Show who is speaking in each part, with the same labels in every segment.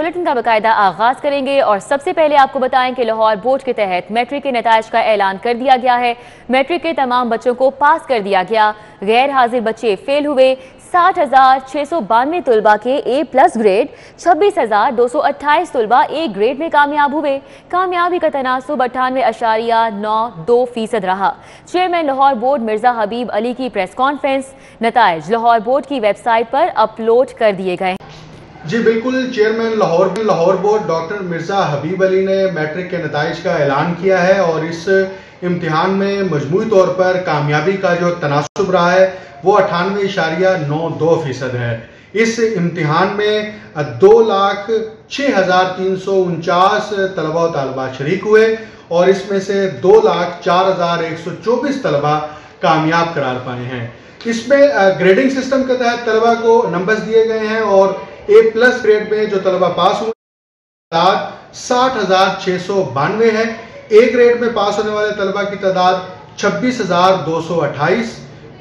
Speaker 1: Bulletin का बाकायदा आगाज करेंगे और सबसे पहले आपको बताएं कि लाहौर बोर्ड के तहत मैट्रिक के नताइज का ऐलान कर दिया गया है। मैट्रिक के तमाम बच्चों को पास कर दिया गया। गैर हाजिर बच्चे फेल हुए। 60,692 तलबा के A+ ग्रेड, 26,228 तलबा A ग्रेड में कामयाब हुए। कामयाबी का तनासुब 98.92% रहा। चेयरमैन लाहौर बोर्ड मिर्जा हबीब अली की प्रेस कॉन्फ्रेंस। नताइज लाहौर बोर्ड की वेबसाइट पर अपलोड कर दिए गए।
Speaker 2: जी बिल्कुल, chairman Lahore board doctor Mirza Habib Ali ने मैट्रिक के नताइज का ऐलान किया है और इस इम्तिहान में मजमूई तौर पर कामयाबी का जो तनासुब रहा है वो 98.92% है। इस इम्तिहान में 2,06,349 तलबा व तालिबात शरीक हुए और इसमें से 2,04,124 तलबा कामयाब करार पाए हैं। इसमें ग्रेडिंग सिस्टम के तहत तलबा को नंबर्स दिए गए हैं और A+ ग्रेड में जो तलबा पास हुए 60,692 है। A ग्रेड में पास होने वाले तलबा की तादाद 26,228,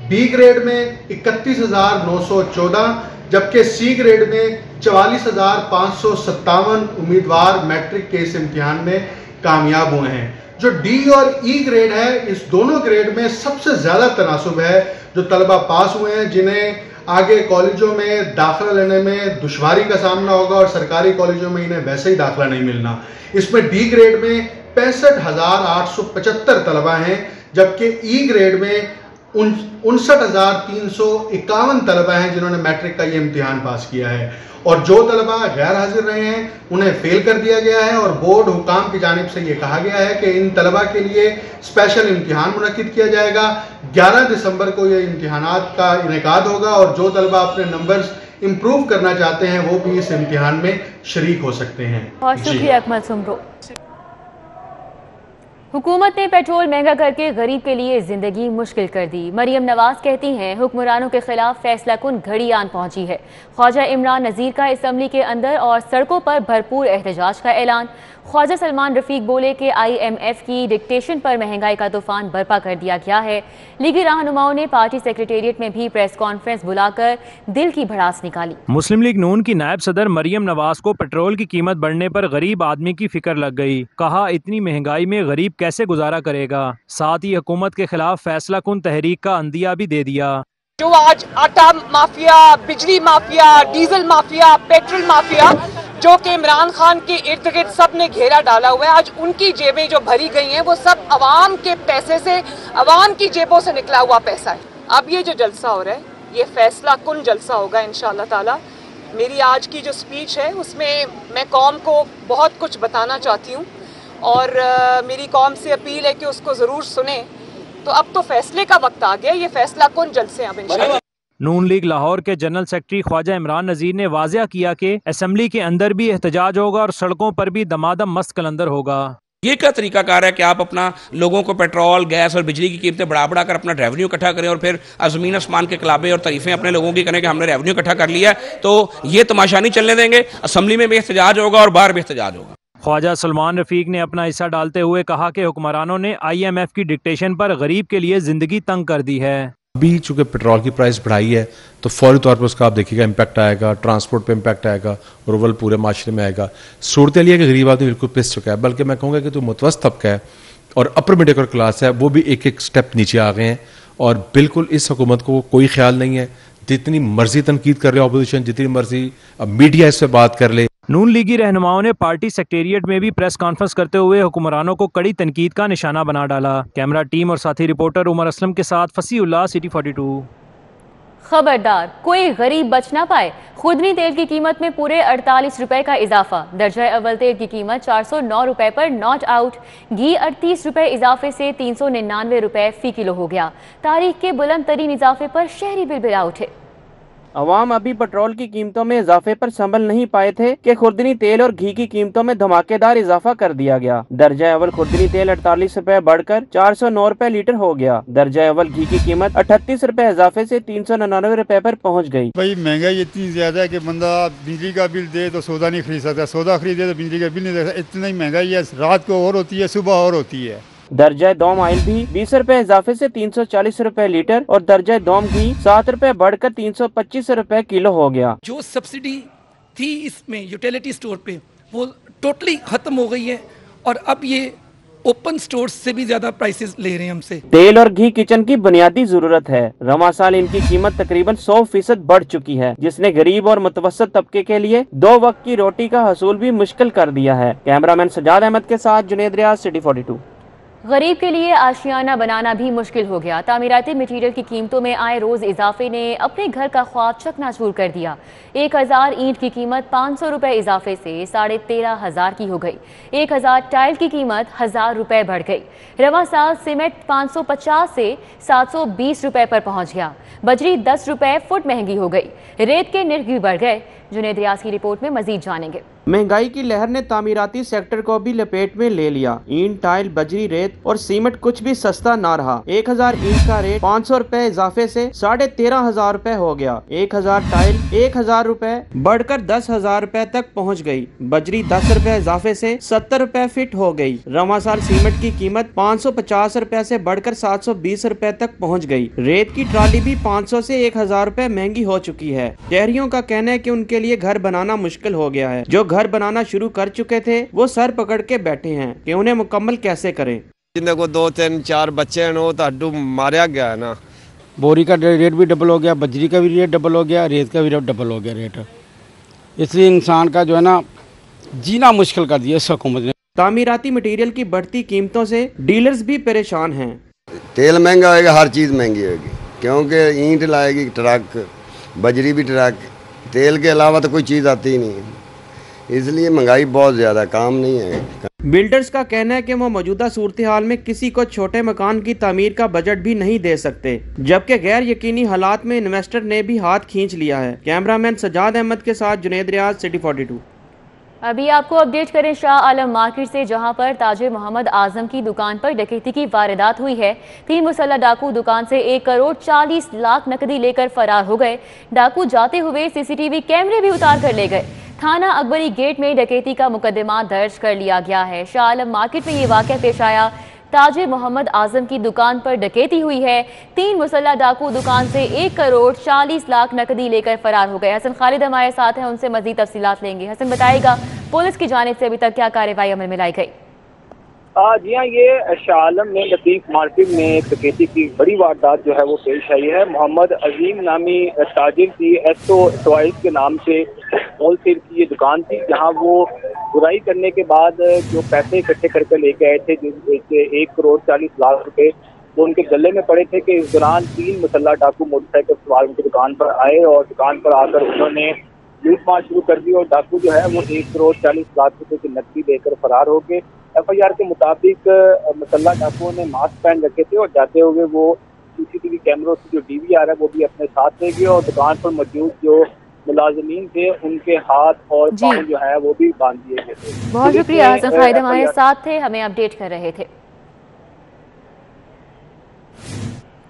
Speaker 2: B ग्रेड में 31,914, जबकि C ग्रेड में 44,557 उम्मीदवार मैट्रिक के इस इम्तिहान में कामयाब हुए हैं। जो D और E ग्रेड है, इस दोनों ग्रेड में सबसे ज्यादा तनासुब है। जो तलबा पास हुए हैं जिन्हें आगे कॉलेजों में दाखिला लेने में दुश्वारी का सामना होगा और सरकारी कॉलेजों में इन्हें वैसे ही दाखिला नहीं मिलना। इसमें D ग्रेड में 65,875 तलबा हैं, जबकि E ग्रेड में 59,351 तलबा हैं जिन्होंने मैट्रिक का ये इम्तिहान पास किया है। और जो तलबा गैर हाजिर रहे हैं उन्हें फेल कर दिया गया है और बोर्ड हुकाम की जानिब से ये कहा गया है कि इन तलबा के लिए स्पेशल इम्तिहान मुनक्किद किया जाएगा। 11 दिसंबर को ये इम्तिहानात का इनेकाद होगा और जो तलबा अपने नंबर्स इम्प्रूव करना चाहते हैं वो भी इस इम्तिहान में शरीक हो सकते हैं।
Speaker 1: बहुत शुक्रिया अकमल सुमरो। हुकूमत ने पेट्रोल महंगा करके गरीब के लिए जिंदगी मुश्किल कर दी। मरियम नवाज कहती हैं हुक्मरानों के खिलाफ फैसला कुन घड़ी आन पहुंची है। ख्वाजा इमरान नज़ीर का असम्बली के अंदर और सड़कों पर भरपूर एहतजाज का ऐलान। ख्वाजा सलमान रफीक बोले कि IMF की डिक्टेशन पर महंगाई का तूफान बर्पा कर दिया गया है। लीगी रहनुमाओं ने पार्टी सेक्रेटेरिएट में भी प्रेस कॉन्फ्रेंस बुलाकर दिल की भड़ास निकाली।
Speaker 3: मुस्लिम लीग नून की नायब सदर मरियम नवाज को पेट्रोल की कीमत बढ़ने पर गरीब आदमी की फिक्र लग गई। कहा इतनी महंगाई में गरीब कैसे गुजारा करेगा। साथ ही हुकूमत के खिलाफ फैसला कुन तहरीक का अंदिया भी दे दिया।
Speaker 4: जो आज आटा माफिया, बिजली mafia, diesel mafia, petrol mafia जो कि इमरान खान के इर्द गिर्द सब ने घेरा डाला हुआ है, आज उनकी जेबें जो भरी गई हैं वो सब अवाम के पैसे से, अवाम की जेबों से निकला हुआ पैसा है। अब ये जो जलसा हो रहा है ये फैसला कुन जलसा होगा इंशाअल्लाह ताला। मेरी आज की जो स्पीच है उसमें मैं कौम को बहुत कुछ बताना चाहती हूँ और मेरी कौम से अपील है कि उसको ज़रूर सुने। तो अब तो फैसले का वक्त आ गया, ये फैसला कौन जलसे अब इंशाअल्लाह।
Speaker 3: नून लीग लाहौर के जनरल सेक्रेटरी ख्वाजा इमरान नज़ीर ने वाज़िया किया कि असेंबली के अंदर भी एहतजाज होगा और सड़कों पर भी दमादम मस्त कलंदर होगा।
Speaker 5: ये क्या तरीकाकार है कि आप अपना लोगों को पेट्रोल, गैस और बिजली की कीमतें बढ़ा कर अपना रेवेन्यू इकट्ठा करें और फिर ज़मीन आसमान के कलाबे और तारीफें अपने लोगों की करें कि हमने रेवेन्यू इकट्ठा कर लिया है। तो ये तमाशा नहीं चलने देंगे। असेंबली में भी एहतजाज होगा और बाहर भी एहतजाज होगा।
Speaker 3: ख्वाजा सलमान रफीक ने अपना हिस्सा डालते हुए कहा कि हुक्मरानों ने IMF की डिक्टेशन पर गरीब के लिए जिंदगी तंग कर दी है।
Speaker 6: अभी चूंकि पेट्रोल की प्राइस बढ़ाई है तो फौरी तौर पर उसका आप देखिएगा इम्पैक्ट आएगा, ट्रांसपोर्ट पे इम्पैक्ट आएगा और ओवरऑल पूरे माशरे में आएगा। सूरत ये है कि गरीब आदमी बिल्कुल पिस चुका है, बल्कि मैं कहूँगा कि जो मुतवस्सत तबका है और अपर मिडिल क्लास है वो भी एक एक स्टेप नीचे आ गए हैं और बिल्कुल इस हुकूमत को कोई ख्याल नहीं है। जितनी मर्जी तनकीद कर रहे अपोजिशन, जितनी मर्जी मीडिया इस पर बात कर ले।
Speaker 3: नून लीगी रहनुमाओं ने पार्टी सेक्रेटेरिएट में भी प्रेस कॉन्फ्रेंस करते हुए हुक्मरानों को कड़ी तनकीद का निशाना बना डाला। कैमरा टीम और साथी रिपोर्टर उमर असलम के साथ फसीउल्लाह, सिटी 42।
Speaker 1: खबरदार, कोई गरीब बच ना पाए। खुदनी तेल की कीमत में पूरे 48 रुपए का इजाफा। दर्जा अव्वल तेल की कीमत 409 रुपए पर नॉट आउट। घी 38 रुपए इजाफे से 399 रुपए फी किलो हो गया। तारीख के बुलंद तरीन इजाफे पर शहरी बिलबिला उठे।
Speaker 7: अवाम अभी पेट्रोल की कीमतों में इजाफे पर संभल नहीं पाए थे कि खुर्दनी तेल और घी की कीमतों में धमाकेदार इजाफा कर दिया गया। दर्जा अव्वल खुर्दनी तेल 48 रुपए बढ़कर 409 रुपए लीटर हो गया। दर्जा अव्वल घी की कीमत 38 रुपए इजाफे से 399 रुपए पर पहुंच गई।
Speaker 8: भाई महंगाई इतनी ज्यादा है कि बंदा बिजली का बिल दे तो सौदा नहीं खरीद सकता, सौदा खरीदे तो बिजली का बिल नहीं दे सकता। इतनी महंगाई है, रात को और होती है, सुबह और होती है।
Speaker 7: दर्जा दोम ऑयल भी 20 रुपए इजाफे से 340 रुपए लीटर और दर्जा दोम घी 7 रुपए बढ़कर 325 रुपए किलो हो गया।
Speaker 9: जो सब्सिडी थी इसमें यूटिलिटी स्टोर पे, वो टोटली ख़त्म हो गई है और अब ये ओपन स्टोर से भी ज्यादा प्राइसेस ले रहे हैं हमसे।
Speaker 7: तेल और घी किचन की बुनियादी जरूरत है। रवां साल इनकी कीमत तकरीबन 100% बढ़ चुकी है, जिसने गरीब और मुतवसत तबके के लिए 2 वक्त की रोटी का हसूल भी मुश्किल कर दिया है। कैमरामैन सजाद अहमद के साथ जुनेद रियाज, सिटी 42।
Speaker 1: गरीब के लिए आशियाना बनाना भी मुश्किल हो गया। तामीराती मटीरियल की कीमतों में आए रोज इजाफे ने अपने घर का ख्वाब चकनाचूर कर दिया। 1000 ईंट की कीमत 500 रुपए इजाफे से 13,500 की हो गई। 1000 टाइल की कीमत 1000 रुपए बढ़ गई। रवां साल सीमेंट 550 से 720 रुपए पर पहुंच गया। बजरी 10 रुपए फुट महंगी हो गई। रेत के निर्ख भी बढ़ गए। जुनेद रियाज की रिपोर्ट में मजीद जानेंगे।
Speaker 7: महंगाई की लहर ने तामीराती सेक्टर को भी लपेट में ले लिया। ईंट, टाइल, बजरी, रेत और सीमेंट कुछ भी सस्ता ना रहा। 1000 ईंट का रेट 500 रुपए इजाफे से 13,500 रुपए हो गया। 1000 टाइल 1000 रुपए बढ़कर 10,000 रुपए तक पहुंच गई। बजरी 10 रुपए इजाफे से 70 रुपए फिट हो गई। रवां साल सीमेंट की कीमत 550 रुपए से बढ़कर 720 रुपए तक पहुँच गई। रेत की ट्राली भी 500 से 1000 रुपए महंगी हो चुकी है। शहरियों का कहना है कि उनके लिए घर बनाना मुश्किल हो गया है। जो घर बनाना शुरू कर चुके थे वो सर पकड़ के बैठे हैं कि उन्हें मुकम्मल कैसे करें।
Speaker 10: जिन्हें को 2, 3, 4 बच्चे हैं वो तो हड्डू मारा गया है ना।
Speaker 11: बोरी का रेट भी डबल हो गया, बजरी का भी रेट डबल हो गया, रेत का भी डबल हो गया रेट। इसलिए इंसान का जो है ना जीना मुश्किल कर दिया इस हुकूमत ने।
Speaker 7: तामीराती मटेरियल की बढ़ती कीमतों से डीलर्स भी परेशान हैं।
Speaker 10: तेल महंगा होगा, हर चीज़ महंगी होगी, क्योंकि ईंट लाएगी ट्रक, बजरी भी ट्रक, तेल के अलावा तो कोई चीज़ आती ही नहीं है। इसलिए महंगाई बहुत ज़्यादा, काम नहीं है।
Speaker 7: बिल्डर्स का कहना है कि वो मौजूदा सूरत हाल में किसी को छोटे मकान की तामीर का बजट भी नहीं दे सकते, जबकि गैर यकीनी हालात में इन्वेस्टर ने भी हाथ खींच लिया है। कैमरामैन सजाद अहमद के साथ जुनेद रियाज, सिटी 42।
Speaker 1: अभी आपको अपडेट करें शाह आलम मार्केट से, जहां पर ताजिर मोहम्मद आजम की दुकान पर डकैती की वारदात हुई है। 3 मुसल्लह डाकू दुकान से 1 करोड़ 40 लाख नकदी लेकर फरार हो गए। डाकू जाते हुए सीसीटीवी कैमरे भी उतार कर ले गए। थाना अकबरी गेट में डकैती का मुकदमा दर्ज कर लिया गया है। शाह आलम मार्केट में ये वाकया पेश आया। ताजिर मोहम्मद आजम की दुकान पर डकैती हुई है। 3 मुसल्लह डाकू दुकान से 1 करोड़ 40 लाख नकदी लेकर फरार हो गए। हसन खालिद हमारे साथ हैं, उनसे मजीद तफसीलात लेंगे। हसन, बताएगा पुलिस की जानिब से अभी तक क्या कार्रवाई अमल में लाई गई?
Speaker 12: जी हाँ, ये शाह आलम में लतीफ मार्केट में डकैती की बड़ी वारदात जो है वो पेश आई है। मोहम्मद अजीम नामी ताजिर की एसओ टॉयज के नाम से होलसेल की ये दुकान थी, जहाँ वो बुराई करने के बाद जो पैसे इकट्ठे करके लेके आए थे, जिससे 1 करोड़ 40 लाख रुपए वो उनके गले में पड़े थे, कि इस दौरान 3 मुसल्लह डाकू मोटरसाइकिल सवार उनकी दुकान पर आए और दुकान पर आकर उन्होंने लूटमार शुरू कर दी और डाकू जो है वो 1 करोड़ 40 लाख रुपए की नकदी लेकर फरार हो गए। FIR के मुताबिक मुसल्लह डाकुओं ने मास्क पहन रखे थे और जाते हुए वो CCTV कैमरों से जो DVR है वो भी अपने साथ ले गए और दुकान पर मौजूद जो मुलाजिमीन थे उनके हाथ और पाँव जो है वो भी बांध दिए गए थे।
Speaker 1: बहुत शुक्रिया हसन खालिद, हमारे साथ थे, हमें अपडेट कर रहे थे।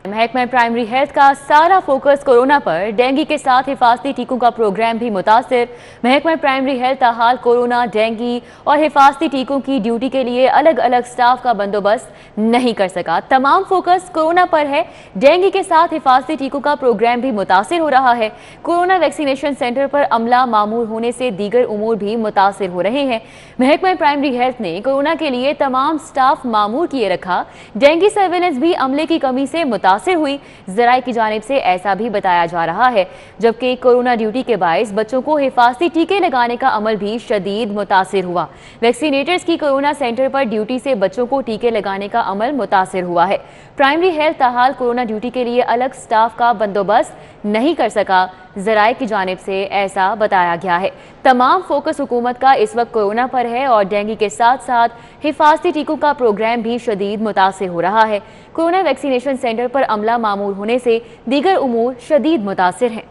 Speaker 1: महकमा प्राइमरी हेल्थ का सारा फोकस कोरोना पर, डेंगू के साथ हिफाजती टीकों का प्रोग्राम भी मुतासिर। महकमा प्राइमरी हेल्थ ताहाल कोरोना, डेंगू और हिफाजती टीकों की ड्यूटी के लिए अलग अलग स्टाफ का बंदोबस्त नहीं कर सका। तमाम फोकस कोरोना पर है। डेंगू के साथ हिफाजती टीकों का प्रोग्राम भी मुतासिर हो रहा है। कोरोना वैक्सीनेशन सेंटर पर अमला मामूर होने से दीगर उमूर भी मुतासिर हो रहे हैं। महकमा प्राइमरी हेल्थ ने कोरोना के लिए तमाम स्टाफ मामूर किए रखा। डेंगू सर्वेलेंस भी अमले की कमी से मुतासिर हुई, जराये की जानिब से ऐसा भी बताया जा रहा है। जबकि कोरोना ड्यूटी के बायस बच्चों को हिफाजती टीके लगाने का अमल भी शदीद मुतासिर हुआ। वैक्सीनेटर्स की कोरोना सेंटर पर ड्यूटी से बच्चों को टीके लगाने का अमल मुतासिर हुआ है। प्राइमरी हेल्थ ताहाल कोरोना ड्यूटी के लिए अलग स्टाफ का बंदोबस्त नहीं कर सका, जराये की जानिब से ऐसा बताया गया है। तमाम फोकस हुकूमत का इस वक्त कोरोना पर है और डेंगू के साथ साथ हिफाजती टीकों का प्रोग्राम भी शदीद मुतासिर हो रहा है। कोरोना वैक्सीनेशन सेंटर पर अमला मामूर होने से दीगर उमूर शदीद मुतासिर हैं।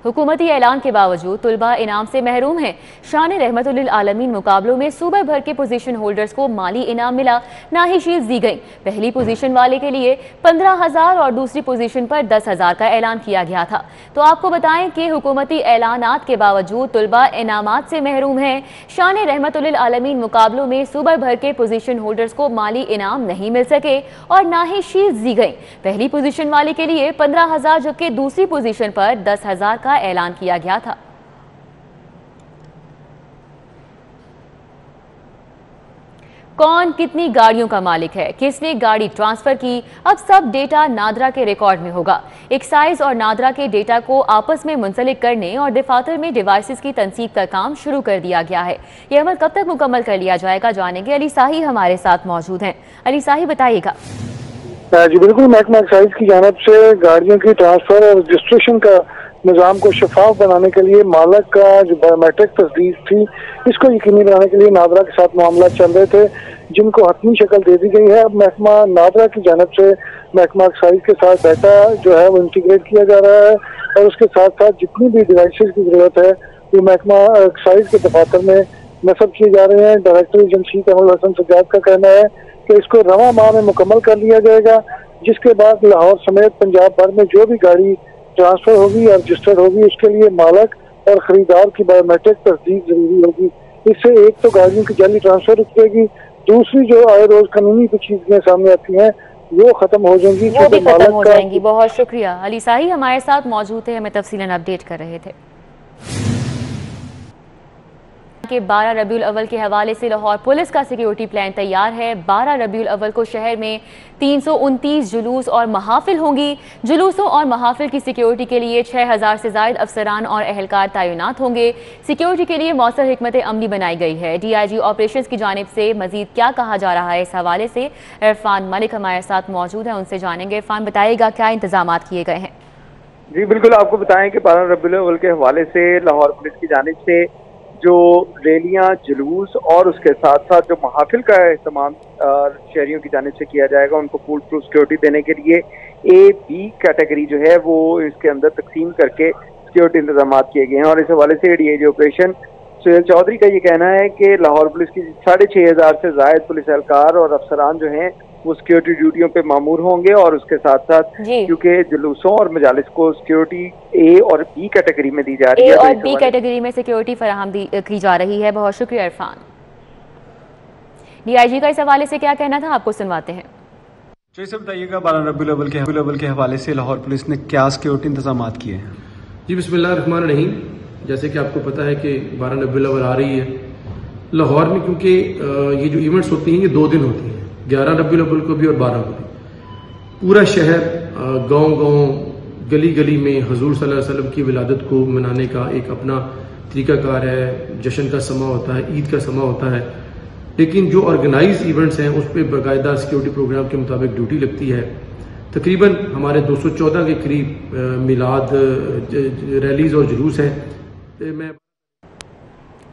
Speaker 1: हुकूमती ऐलान के बावजूद तुलबा इनाम से महरूम हैं। शान रहमतुल आलमीन मुकाबलों में सूबे भर के पोजीशन होल्डर्स को माली इनाम मिला, ना ही शील्ड दी गई। पहली पोजीशन वाले के लिए 15,000 और दूसरी पोजीशन पर 10,000 का ऐलान किया गया था। तो आपको बताएं कि हुकूमती ऐलानात के बावजूद तुलबा इनामात से महरूम हैं। शान रहमतुल आलमीन मुकाबलों में सूबे भर के पोजीशन होल्डर्स को माली इनाम नहीं मिल सके और ना ही शील्ड दी गई। पहली पोजीशन वाले के लिए 15,000 जबकि दूसरी पोजीशन पर 10,000 का ऐलान किया गया था। कौन कितनी गाड़ियों का मालिक है, किसने गाड़ी ट्रांसफर की, अब सब डेटा नादरा के रिकॉर्ड में होगा। एक्साइज और नादरा के डेटा को आपस में मुंसलिक करने और दफातर में डिवाइसेस की तनसीब का काम शुरू कर दिया गया है। यह अमल कब तक मुकम्मल कर लिया जाएगा, जानेंगे। अली साही हमारे साथ मौजूद हैं। अली साही, बताइएगा।
Speaker 13: जी बिल्कुल, महकमा एक्साइज की जानिब से गाड़ियों की ट्रांसफर और रजिस्ट्रेशन का निज़ाम को शफाफ बनाने के लिए मालक का जो बायोमेट्रिक तस्दीक थी, इसको यकीनी बनाने के लिए नादरा के साथ मामला चल रहे थे, जिनको हतमी शक्ल दे दी गई है। अब महकमा नादरा की जानिब से महकमा एक्साइज के साथ डाटा जो है वो इंटीग्रेट किया जा रहा है और उसके साथ साथ जितनी भी डिवाइसेस की जरूरत है वो महकमा एक्साइज के दफातर में नस्ब किए जा रहे हैं। डायरेक्टर एजेंसी कमल हसन सज्जाद का कहना है कि इसको रवां माह में मुकम्मल कर लिया जाएगा, जिसके बाद लाहौर समेत पंजाब भर में जो भी गाड़ी ट्रांसफर होगी या रजिस्टर्ड होगी उसके लिए मालक और खरीदार की बायोमेट्रिक तस्दीक जरूरी होगी। इससे एक तो गाड़ियों की जाली ट्रांसफर रुकेगी, दूसरी जो आए रोज कानूनी कुछ चीजें सामने आती हैं वो खत्म हो जाएंगी,
Speaker 1: वो भी खत्म हो जाएंगी। बहुत शुक्रिया। अली साही हमारे साथ मौजूद थे, हमें तफसीलन अपडेट कर रहे थे। के 12 रबीउल अव्वल के हवाले से लाहौर पुलिस का सिक्योरिटी प्लान तैयार है। 12 रबीउल अव्वल को शहर में 329 जुलूस और महाफिल होंगी। जुलूसों और महाफिल की सिक्योरिटी के लिए 6,000 से ज्यादा अफसरान और अहलकार तैनात होंगे। सिक्योरिटी के लिए मौसर हिकमत अमली बनाई गई है। DIG ऑपरेशंस की जानिब से मजीद क्या कहा जा रहा है, इस हवाले से इरफान मलिक हमारे साथ मौजूद है, उनसे जानेंगे। इरफान, बताइएगा क्या इंतजाम किए गए हैं?
Speaker 14: जी बिल्कुल, आपको बताएं कि 12 रबीउल अव्वल के हवाले से लाहौर पुलिस की जानिब से जो रैलियां, जुलूस और उसके साथ साथ जो महाफिल का इस्तेमाल शहरियों की जानिब से किया जाएगा, उनको फुल प्रूफ सिक्योरिटी देने के लिए A-B कैटेगरी जो है वो इसके अंदर तकसीम करके सिक्योरिटी इंतजाम किए गए हैं। और इस हवाले से DIG ऑपरेशन सुहेल चौधरी का ये कहना है कि लाहौर पुलिस की 6,500 से ज्यादा पुलिस एहलकार और अफसरान जो हैं वो सिक्योरिटी ड्यूटियों पे मामूर होंगे और उसके साथ साथ क्योंकि जुलूसों और मजालिस को सिक्योरिटी A और B कैटेगरी में दी जा रही है,
Speaker 1: A और B कैटेगरी में सिक्योरिटी फराहम की जा रही है। बहुत शुक्रिया इरफान। DIG का इस हवाले से क्या कहना था, आपको सुनवाते हैं।
Speaker 15: जैसे बताइएगा 12 रबीउल अव्वल के हवाले से लाहौर पुलिस ने क्या सिक्योरिटी इंतजाम किए हैं?
Speaker 16: जी बिस्मिल्लाहिर्रहमानिर्रहीम। जैसे कि आपको पता है कि 12 रबीउल अव्वल आ रही है लाहौर में, क्योंकि ये जो इवेंट्स होती हैं ये 2 दिन होती हैं, 11 रबीउल अव्वल को भी और 12 को भी। पूरा शहर गांव-गांव, गली-गली में हुजूर सल्लल्लाहु अलैहि वसल्लम की विलादत को मनाने का एक अपना तरीकाकार है। जश्न का समा होता है, ईद का समा होता है, लेकिन जो ऑर्गेनाइज इवेंट्स हैं उस पर बाकायदा सिक्योरिटी प्रोग्राम के मुताबिक ड्यूटी लगती है। तकरीबन हमारे 214 के करीब मिलाद रैलीज और जुलूस हैं।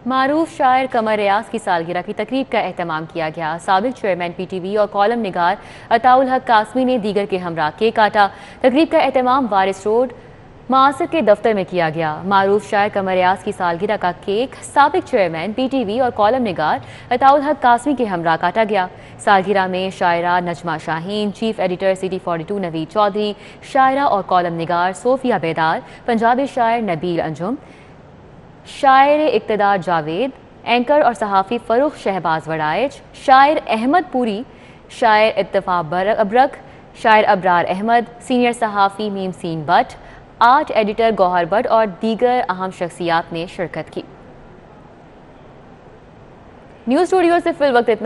Speaker 1: मारूफ शायर कमर रियाज की सालगिरह की तकरीब का एहतमाम किया गया। साबिक चेयरमैन PTV और कॉलम निगार अताउल हक कासमी ने दीगर के हमरा केक काटा। तकरीब का एहतमाम वारिस रोड मासिर के दफ्तर में किया गया। मारूफ शायर कमर रियाज की सालगिरह का केक साबिक चेयरमैन PTV और कॉलम निगार अताउल हक कासमी के हमरा काटा गया। सालगिरह में शायरा Najma Shaheen, chief editor CD42 Naveed Chaudhry, शायरा और कॉलम निगार सोफिया बेदार, पंजाबी शायर नबील अंजुम, शायर इक्तदार जावेद, एंकर और सहाफ़ी फ़रूख शहबाज वड़ाइच, शायर अहमद पूरी, शायर इत्तफाक अबरक, शायर अबरार अहमद, सीनियर सहाफ़ी मीम सीन बट, आर्ट एडिटर गौहर बट और दीगर अहम शख्सियात ने शिरकत की। न्यूज़ स्टूडियो से फिल वक्त इतना।